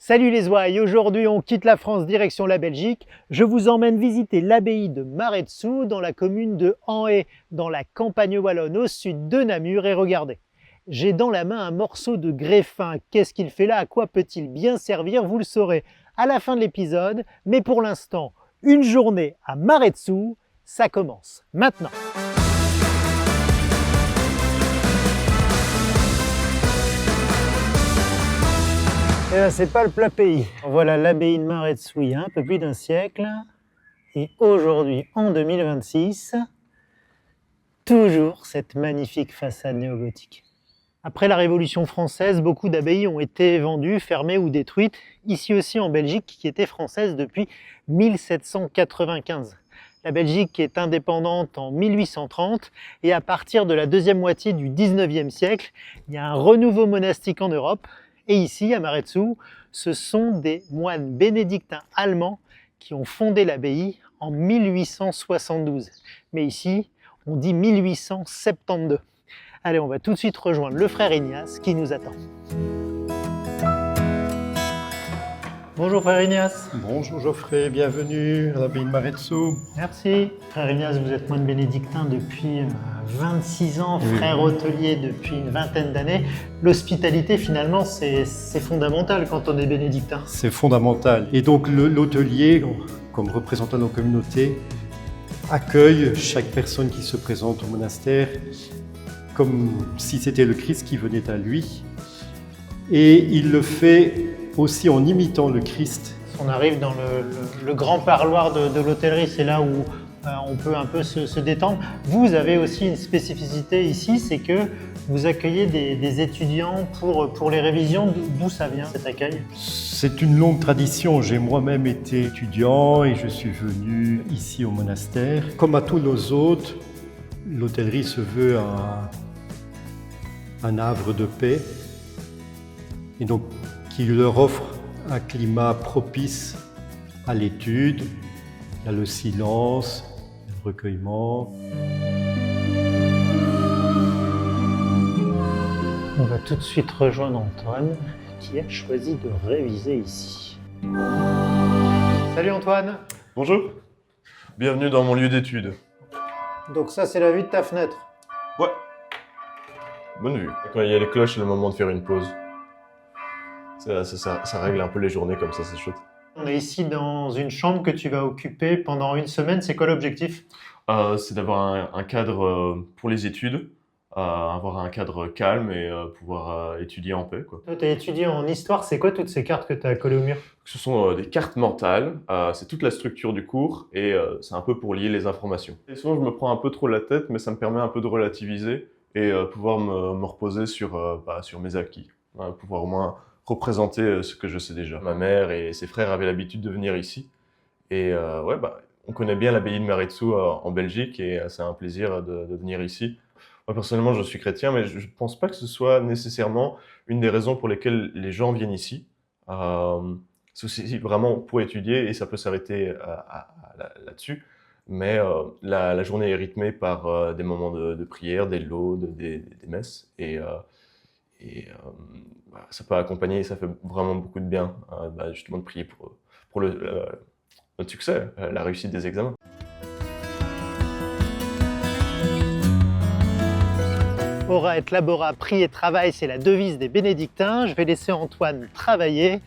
Salut les ouailles, aujourd'hui on quitte la France direction la Belgique. Je vous emmène visiter l'abbaye de Maredsous dans la commune de Anhée, dans la campagne wallonne au sud de Namur. Et regardez, j'ai dans la main un morceau de grès fin. Qu'est-ce qu'il fait là? À quoi peut-il bien servir? Vous le saurez à la fin de l'épisode. Mais pour l'instant, une journée à Maredsous, ça commence maintenant. Eh ben, c'est pas le plat pays. Voilà l'abbaye de Maredsous il y a un peu plus d'un siècle. Et aujourd'hui, en 2026, toujours cette magnifique façade néogothique. Après la Révolution française, beaucoup d'abbayes ont été vendues, fermées ou détruites. Ici aussi en Belgique, qui était française depuis 1795. La Belgique est indépendante en 1830 et à partir de la deuxième moitié du 19e siècle, il y a un renouveau monastique en Europe. Et ici, à Maredsous, ce sont des moines bénédictins allemands qui ont fondé l'abbaye en 1872. Mais ici, on dit 1872. Allez, on va tout de suite rejoindre le frère Ignace qui nous attend. Bonjour frère Ignace. Bonjour Geoffrey, bienvenue à l'abbaye de Maredsous. Merci. Frère Ignace, vous êtes moine bénédictin depuis 26 ans, frère hôtelier depuis une vingtaine d'années. L'hospitalité, finalement, c'est fondamental quand on est bénédictin. C'est fondamental. Et donc l'hôtelier, comme représentant de nos communautés, accueille chaque personne qui se présente au monastère comme si c'était le Christ qui venait à lui. Et il le fait aussi en imitant le Christ. On arrive dans le grand parloir de l'hôtellerie, c'est là où on peut un peu se détendre. Vous avez aussi une spécificité ici, c'est que vous accueillez des étudiants pour les révisions. D'où ça vient cet accueil? C'est une longue tradition. J'ai moi-même été étudiant et je suis venu ici au monastère. Comme à tous nos hôtes, l'hôtellerie se veut un havre de paix. Et donc, qui leur offre un climat propice à l'étude, à le silence, le recueillement. On va tout de suite rejoindre Antoine, qui a choisi de réviser ici. Salut Antoine. Bonjour, bienvenue dans mon lieu d'étude. Donc ça, c'est la vue de ta fenêtre. Ouais, bonne vue. Quand il y a les cloches, c'est le moment de faire une pause. Ça règle un peu les journées comme ça, c'est chouette. On est ici dans une chambre que tu vas occuper pendant une semaine. C'est quoi l'objectif? C'est d'avoir un cadre pour les études, avoir un cadre calme et pouvoir étudier en paix, quoi. Toi, tu es étudiant en histoire. C'est quoi toutes ces cartes que tu as collées au mur? Ce sont des cartes mentales, c'est toute la structure du cours et c'est un peu pour lier les informations. Et souvent, je me prends un peu trop la tête, mais ça me permet un peu de relativiser et pouvoir me reposer sur mes acquis, pouvoir au moins représenter ce que je sais déjà. Ma mère et ses frères avaient l'habitude de venir ici. Et on connaît bien l'abbaye de Maredsous en Belgique et c'est un plaisir de venir ici. Moi, personnellement, je suis chrétien, mais je ne pense pas que ce soit nécessairement une des raisons pour lesquelles les gens viennent ici. C'est aussi vraiment pour étudier et ça peut s'arrêter là-dessus. Mais la journée est rythmée par des moments de prière, des laudes, des messes. Ça peut accompagner et ça fait vraiment beaucoup de bien justement de prier pour notre succès, la réussite des examens. Ora et labora, prie et travail, c'est la devise des bénédictins. Je vais laisser Antoine travailler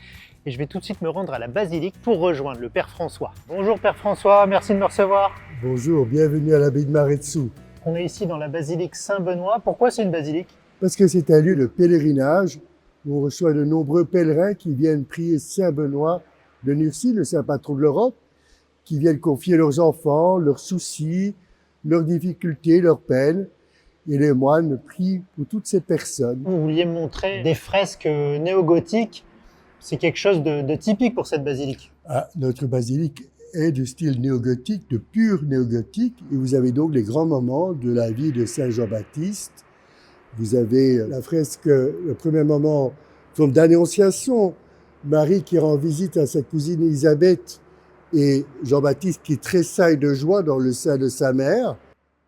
et je vais tout de suite me rendre à la basilique pour rejoindre le Père François. Bonjour Père François, merci de me recevoir. Bonjour, bienvenue à l'abbaye de Maredsous. On est ici dans la basilique Saint-Benoît. Pourquoi c'est une basilique? Parce que c'est un lieu de pèlerinage où on reçoit de nombreux pèlerins qui viennent prier Saint-Benoît de Nursie, le saint patron de l'Europe, qui viennent confier leurs enfants, leurs soucis, leurs difficultés, leurs peines. Et les moines prient pour toutes ces personnes. Vous vouliez me montrer des fresques néogothiques. C'est quelque chose de typique pour cette basilique. Notre basilique est de style néogothique, de pur néogothique. Et vous avez donc les grands moments de la vie de Saint Jean-Baptiste. Vous avez la fresque, le premier moment, forme d'annonciation. Marie qui rend visite à sa cousine Élisabeth et Jean-Baptiste qui tressaille de joie dans le sein de sa mère.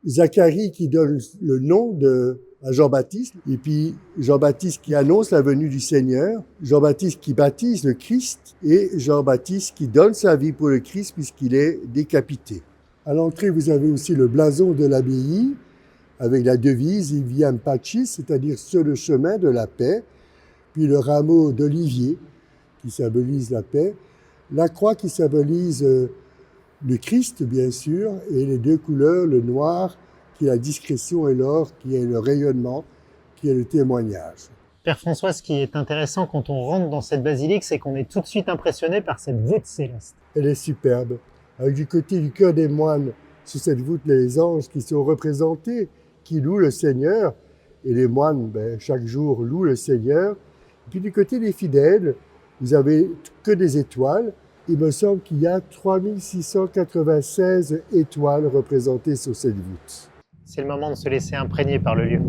Zacharie qui donne le nom de à Jean-Baptiste, et puis Jean-Baptiste qui annonce la venue du Seigneur, Jean-Baptiste qui baptise le Christ, et Jean-Baptiste qui donne sa vie pour le Christ puisqu'il est décapité. À l'entrée, vous avez aussi le blason de l'abbaye, avec la devise « Viam Pacis », c'est-à-dire « sur le chemin de la paix », puis le rameau d'olivier, qui symbolise la paix, la croix qui symbolise le Christ, bien sûr, et les deux couleurs, le noir, qui est la discrétion, et l'or, qui est le rayonnement, qui est le témoignage. Père François, ce qui est intéressant quand on rentre dans cette basilique, c'est qu'on est tout de suite impressionné par cette voûte céleste. Elle est superbe. Avec du côté du cœur des moines, sur cette voûte, les anges qui sont représentés, qui louent le Seigneur, et les moines, chaque jour, louent le Seigneur. Et puis du côté des fidèles, vous avez que des étoiles. Il me semble qu'il y a 3696 étoiles représentées sur cette voûte. C'est le moment de se laisser imprégner par le lieu.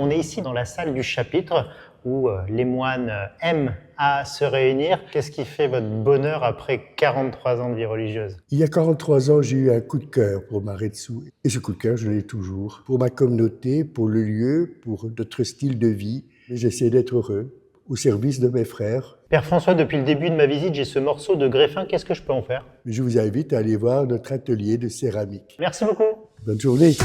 On est ici dans la salle du chapitre où les moines aiment à se réunir. Qu'est-ce qui fait votre bonheur après 43 ans de vie religieuse? Il y a 43 ans, j'ai eu un coup de cœur pour Maretsu. Et ce coup de cœur, je l'ai toujours. Pour ma communauté, pour le lieu, pour notre style de vie. J'essaie d'être heureux, au service de mes frères. Père François, depuis le début de ma visite, j'ai ce morceau de greffin. Qu'est-ce que je peux en faire? Je vous invite à aller voir notre atelier de céramique. Merci beaucoup. Bonne journée.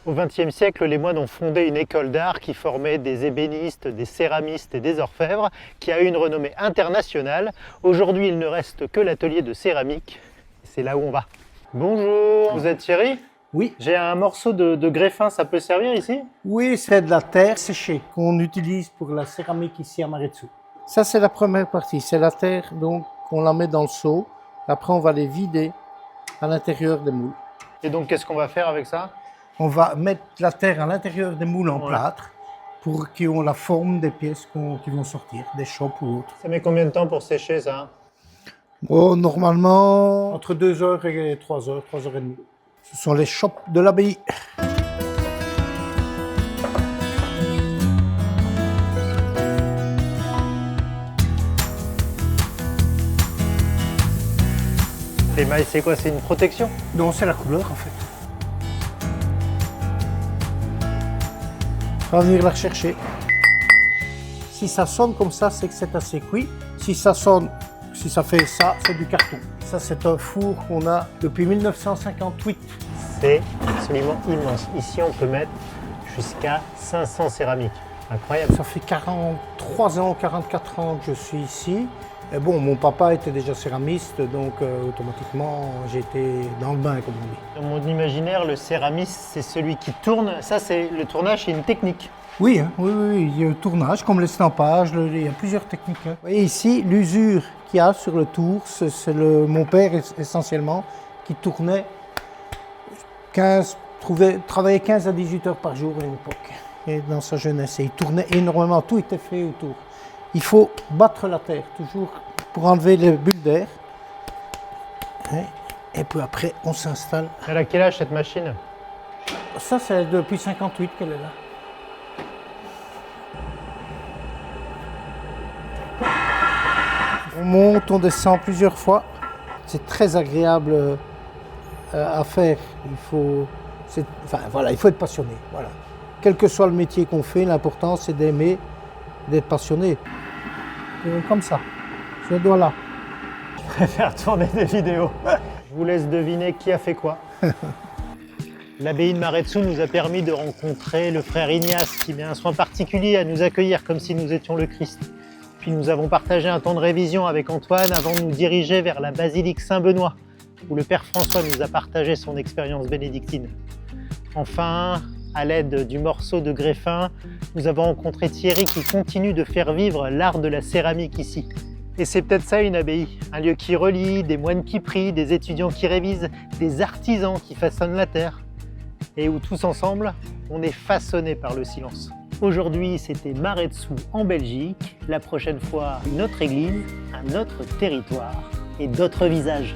Au XXe siècle, les moines ont fondé une école d'art qui formait des ébénistes, des céramistes et des orfèvres, qui a eu une renommée internationale. Aujourd'hui, il ne reste que l'atelier de céramique. C'est là où on va. Bonjour, vous êtes Thierry? Oui. J'ai un morceau de greffin, ça peut servir ici? Oui, c'est de la terre séchée qu'on utilise pour la céramique ici à Maretsu. Ça, c'est la première partie. C'est la terre, donc on la met dans le seau. Après, on va les vider à l'intérieur des moules. Et donc, qu'est-ce qu'on va faire avec ça? On va mettre la terre à l'intérieur des moules en plâtre pour qu'ils aient la forme des pièces qui vont sortir, des chopes ou autres. Ça met combien de temps pour sécher ça? Oh, normalement, entre 2 heures et 3 heures, 3 heures et demie. Ce sont les chopes de l'abbaye. L'émail, c'est quoi? C'est une protection? Non, c'est la couleur en fait. On va venir la rechercher. Si ça sonne comme ça, c'est que c'est assez cuit. Si ça fait ça, c'est du carton. Ça, c'est un four qu'on a depuis 1958. C'est absolument immense. Ici, on peut mettre jusqu'à 500 céramiques. Incroyable. Ça fait 43 ans, 44 ans que je suis ici. Et bon, mon papa était déjà céramiste, donc automatiquement, j'étais dans le bain, comme on dit. Dans mon imaginaire, le céramiste, c'est celui qui tourne. Ça, c'est le tournage, c'est une technique. Oui, hein, oui, il y a le tournage, comme l'estampage, il y a plusieurs techniques. Hein. Vous voyez ici, l'usure qu'il y a sur le tour, c'est mon père essentiellement, qui tournait travaillait 15 à 18 heures par jour à une époque, et dans sa jeunesse. Et il tournait énormément, tout était fait autour. Il faut battre la terre, toujours, pour enlever les bulles d'air. Et puis après, on s'installe. Elle a quel âge, cette machine? Ça, c'est depuis 58 qu'elle est là. On monte, on descend plusieurs fois. C'est très agréable à faire. Il faut être passionné. Voilà. Quel que soit le métier qu'on fait, l'important c'est d'aimer, d'être passionné. Comme ça, ce doigt-là. Je préfère tourner des vidéos. Je vous laisse deviner qui a fait quoi. L'abbaye de Maretsu nous a permis de rencontrer le frère Ignace qui met un soin particulier à nous accueillir comme si nous étions le Christ. Puis nous avons partagé un temps de révision avec Antoine avant de nous diriger vers la basilique Saint-Benoît où le Père François nous a partagé son expérience bénédictine. Enfin, À l'aide du morceau de greffin, nous avons rencontré Thierry qui continue de faire vivre l'art de la céramique ici. Et c'est peut-être ça une abbaye, un lieu qui relie, des moines qui prient, des étudiants qui révisent, des artisans qui façonnent la terre, et où tous ensemble, on est façonnés par le silence. Aujourd'hui, c'était Maredsous en Belgique. La prochaine fois, une autre église, un autre territoire et d'autres visages.